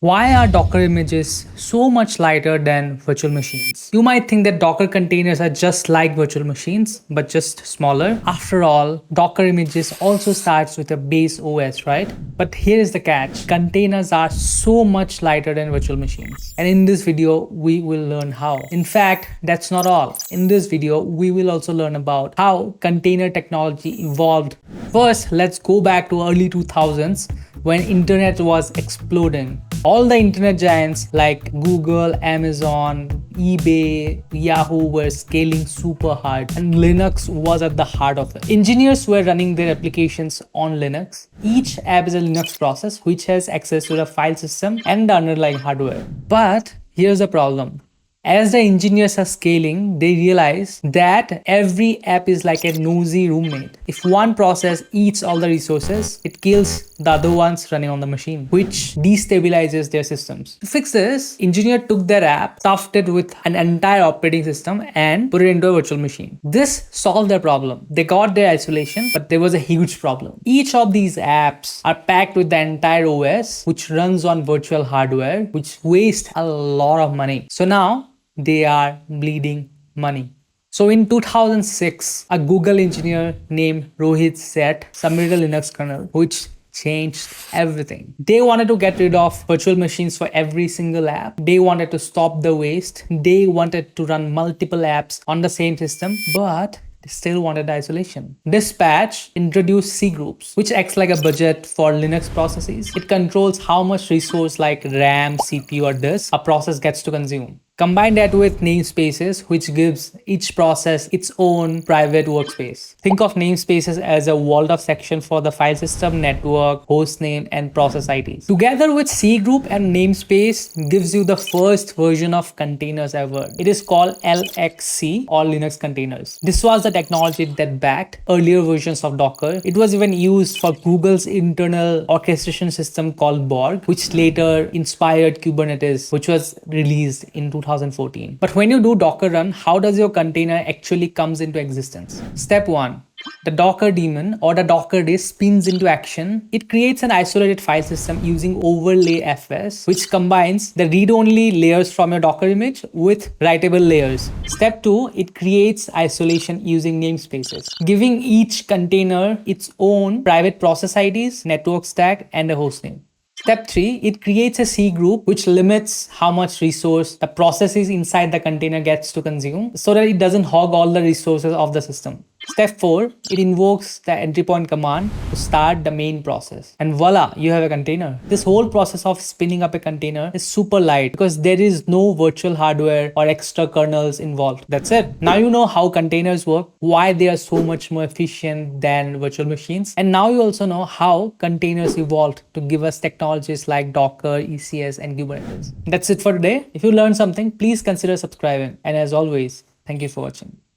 Why are Docker images so much lighter than virtual machines? You might think that Docker containers are just like virtual machines, but just smaller. After all, Docker images also starts with a base OS, right? But here is the catch. Containers are so much lighter than virtual machines. And in this video, we will learn how. In fact, that's not all. In this video, we will also learn about how container technology evolved. First, let's go back to early 2000s when internet was exploding. All the internet giants like Google, Amazon, eBay, Yahoo were scaling super hard, and Linux was at the heart of it. Engineers were running their applications on Linux. Each app is a Linux process which has access to the file system and the underlying hardware. But here's the problem. As the engineers are scaling, they realize that every app is like a nosy roommate. If one process eats all the resources, it kills the other ones running on the machine, which destabilizes their systems. To fix this, engineer took their app, stuffed it with an entire operating system, and put it into a virtual machine. This solved their problem. They got their isolation, but there was a huge problem. Each of these apps are packed with the entire OS, which runs on virtual hardware, which wastes a lot of money. So now, they are bleeding money. So in 2006, a Google engineer named Rohit Seth submitted a Linux kernel, which changed everything. They wanted to get rid of virtual machines for every single app. They wanted to stop the waste. They wanted to run multiple apps on the same system, but they still wanted isolation. This patch introduced C groups, which acts like a budget for Linux processes. It controls how much resource like RAM, CPU, or disk a process gets to consume. Combine that with namespaces, which gives each process its own private workspace. Think of namespaces as a walled off section for the file system, network, hostname, and process IDs. Together with C group and namespace gives you the first version of containers ever. It is called LXC or Linux containers. This was the technology that backed earlier versions of Docker. It was even used for Google's internal orchestration system called Borg, which later inspired Kubernetes, which was released in 2014. But when you do Docker run, how does your container actually comes into existence? Step 1. The Docker daemon or the Docker disk spins into action. It creates an isolated file system using overlay fs, which combines the read-only layers from your Docker image with writable layers. Step 2, it creates isolation using namespaces, giving each container its own private process IDs, network stack, and a hostname. Step 3, it creates a C group which limits how much resource the processes inside the container gets to consume so that it doesn't hog all the resources of the system. Step 4, it invokes the entry point command to start the main process. And voila, you have a container. This whole process of spinning up a container is super light because there is no virtual hardware or extra kernels involved. That's it. Now you know how containers work, why they are so much more efficient than virtual machines. And now you also know how containers evolved to give us technologies like Docker, ECS, and Kubernetes. That's it for today. If you learned something, please consider subscribing. And as always, thank you for watching.